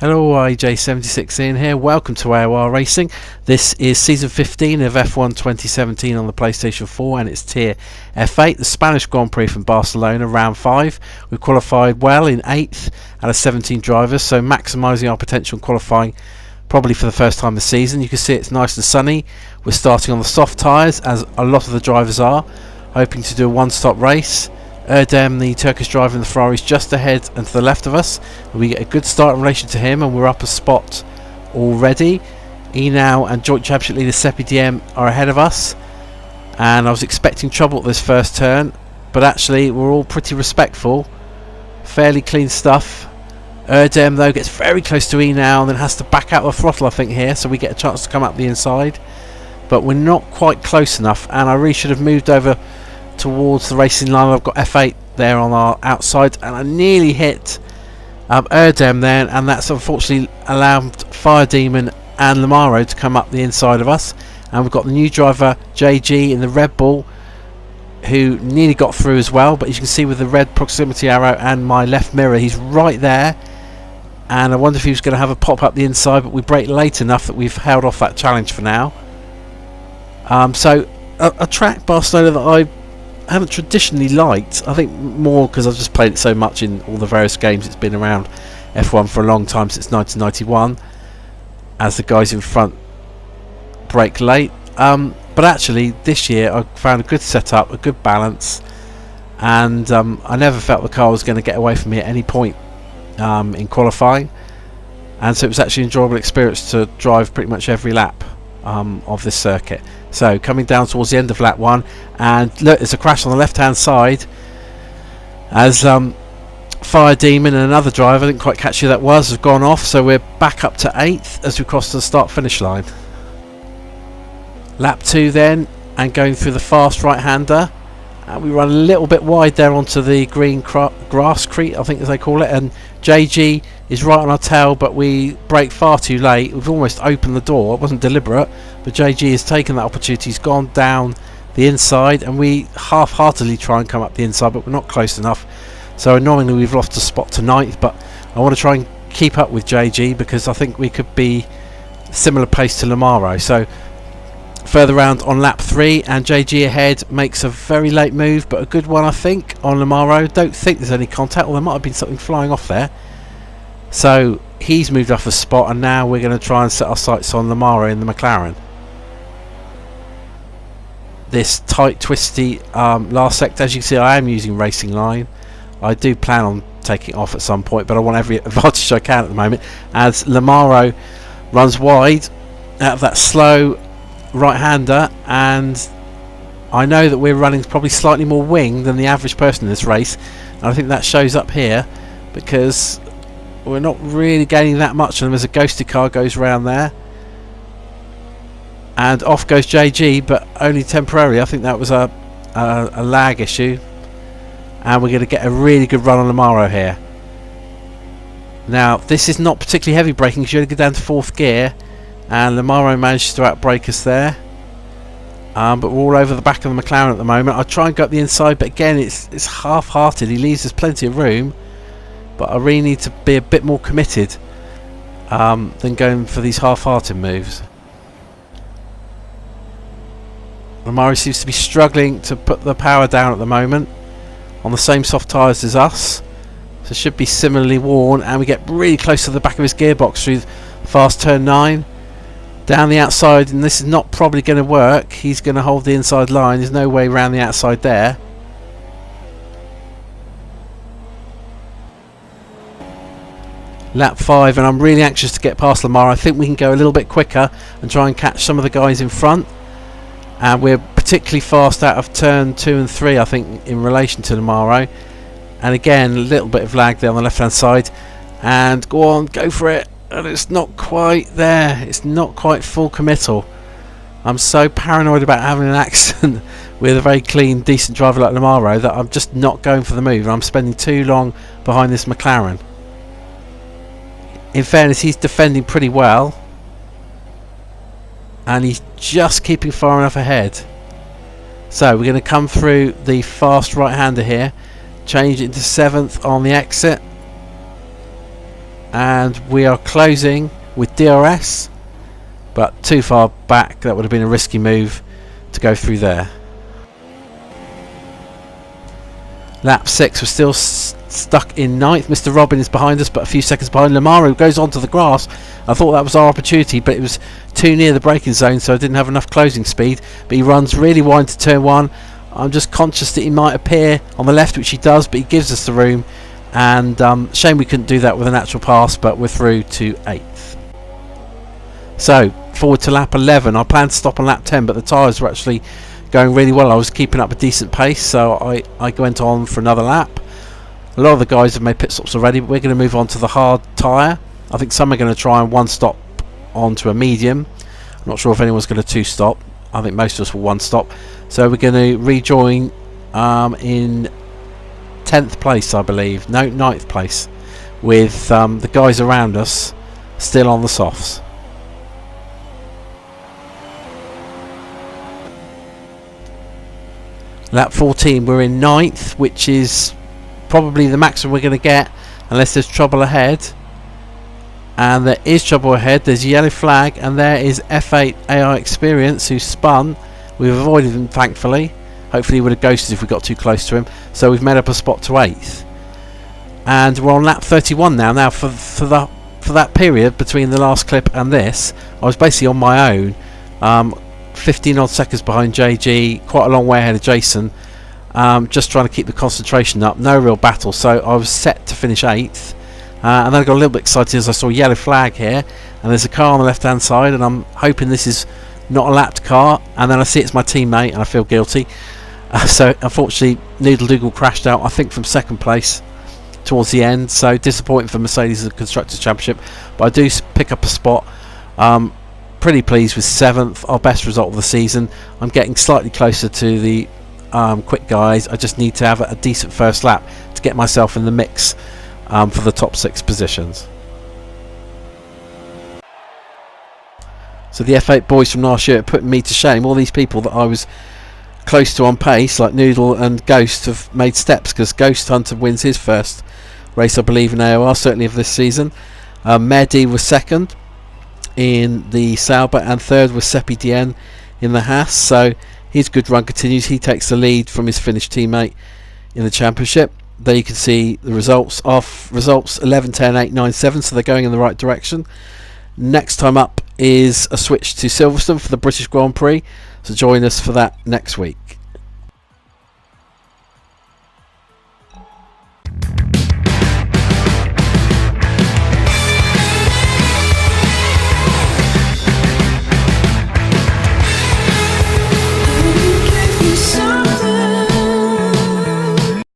Hello, AJ76 Ian here. Welcome to AOR Racing. This is season 15 of F1 2017 on the PlayStation 4 and it's tier F8, the Spanish Grand Prix from Barcelona, round 5. We qualified well in 8th out of 17 drivers, so maximising our potential in qualifying probably for the first time this season. You can see it's nice and sunny. We're starting on the soft tyres, as a lot of the drivers are, hoping to do a one-stop race. Erdem, the Turkish driver in the Ferrari, is just ahead and to the left of us. We get a good start in relation to him and we're up a spot already. Enau and joint championship leader Seppi DM are ahead of us, and I was expecting trouble at this first turn, but actually we're all pretty respectful, fairly clean stuff. Erdem though gets very close to Enau and then has to back out the throttle I think here, so we get a chance to come up the inside, but we're not quite close enough, and I really should have moved over towards the racing line. I've got F8 there on our outside and I nearly hit Erdem then, and that's unfortunately allowed Fire Demon and Lamaro to come up the inside of us, and we've got the new driver JG in the Red Bull who nearly got through as well, but as you can see with the red proximity arrow and my left mirror, he's right there, and I wonder if he was going to have a pop up the inside, but we brake late enough that we've held off that challenge for now. So a track, Barcelona, that I haven't traditionally liked, I think more because I've just played it so much in all the various games. It's been around F1 for a long time, since 1991, as the guys in front brake late, but actually this year I found a good setup, a good balance, and I never felt the car was going to get away from me at any point in qualifying, and so it was actually an enjoyable experience to drive pretty much every lap of this circuit. So coming down towards the end of lap 1, and look, there's a crash on the left hand side as Fire Demon and another driver, I didn't quite catch who that was, has gone off, so we're back up to 8th as we cross the start finish line. Lap 2 then, and going through the fast right hander, and we run a little bit wide there onto the green grasscrete I think as they call it, and JG is right on our tail, but we brake far too late. We've almost opened the door. It wasn't deliberate, but JG has taken that opportunity. He's gone down the inside, and we half-heartedly try and come up the inside, but we're not close enough. So annoyingly we've lost a spot to 9th, but I want to try and keep up with JG because I think we could be similar pace to Lamaro. So further round on lap 3, and JG ahead makes a very late move, but a good one I think on Lamaro. Don't think there's any contact, or there might have been something flying off there. So he's moved off a spot, and now we're going to try and set our sights on Lamaro in the McLaren. This tight, twisty last sector, as you can see, I am using Racing Line. I do plan on taking it off at some point, but I want every advantage I can at the moment, as Lamaro runs wide out of that slow right-hander, and I know that we're running probably slightly more wing than the average person in this race, and I think that shows up here because we're not really gaining that much of them as a ghosted car goes around there, and off goes JG, but only temporarily. I think that was a lag issue, and we're going to get a really good run on Lamaro here. Now this is not particularly heavy braking because you only go down to 4th gear, and Lamaro manages to outbrake us there, but we're all over the back of the McLaren at the moment. I try and go up the inside, but again it's half-hearted. He leaves us plenty of room, but I really need to be a bit more committed than going for these half-hearted moves. Lamaro seems to be struggling to put the power down at the moment on the same soft tyres as us, so should be similarly worn, and we get really close to the back of his gearbox through fast turn 9. Down the outside, and this is not probably going to work. He's going to hold the inside line. There's no way around the outside there. Lap 5, and I'm really anxious to get past Lamaro. I think we can go a little bit quicker and try and catch some of the guys in front. And we're particularly fast out of turn 2 and 3, I think, in relation to Lamaro. And again, a little bit of lag there on the left hand side. And go on, go for it. And it's not quite there. It's not quite full committal. I'm so paranoid about having an accident with a very clean, decent driver like Lamaro that I'm just not going for the move, and I'm spending too long behind this McLaren. In fairness, he's defending pretty well, and he's just keeping far enough ahead. So we're going to come through the fast right-hander here, change it into 7th on the exit, and we are closing with DRS, but too far back. That would have been a risky move to go through there. Lap 6, we're still stuck in 9th. Mr. Robin is behind us, but a few seconds behind. Lamaru goes onto the grass. I thought that was our opportunity, but it was too near the braking zone, so I didn't have enough closing speed. But he runs really wide to turn 1. I'm just conscious that he might appear on the left, which he does, but he gives us the room. And shame we couldn't do that with a natural pass, but we're through to 8th. So forward to lap 11. I planned to stop on lap 10, but the tyres were actually going really well. I was keeping up a decent pace, so I went on for another lap. A lot of the guys have made pit stops already, but we're going to move on to the hard tyre. I think some are going to try and one stop onto a medium. I'm not sure if anyone's going to two stop. I think most of us will one stop. So we're going to rejoin in 10th place, I believe. No, 9th place, with the guys around us still on the softs. Lap 14, we're in 9th, which is probably the maximum we're going to get unless there's trouble ahead. And there is trouble ahead. There's a yellow flag, and there is F8 AOR Experience, who spun. We've avoided him, thankfully. Hopefully he would have ghosted if we got too close to him. So we've made up a spot to 8th. And we're on lap 31 now. Now for that period between the last clip and this, I was basically on my own. 15 odd seconds behind JG, quite a long way ahead of Jason. Just trying to keep the concentration up. No real battle. So I was set to finish 8th. And then I got a little bit excited as I saw a yellow flag here, and there's a car on the left hand side, and I'm hoping this is not a lapped car, and then I see it's my teammate and I feel guilty. So unfortunately Noodle Dougal crashed out, I think from 2nd place towards the end, so disappointing for Mercedes in the Constructors' Championship, but I do pick up a spot. Pretty pleased with 7th, our best result of the season. I'm getting slightly closer to the quick guys. I just need to have a decent first lap to get myself in the mix for the top 6 positions. So the F8 boys from last year are putting me to shame. All these people that I was close to on pace, like Noodle and Ghost, have made steps, because Ghost Hunter wins his first race, I believe, in AOR, certainly of this season. Mehdi was 2nd in the Sauber, and 3rd was Seppi Dien in the Haas. So his good run continues. He takes the lead from his Finnish teammate in the championship. There you can see the results. 11, 10, 8, 9, 7, so they're going in the right direction. Next time up is a switch to Silverstone for the British Grand Prix, so join us for that next week. So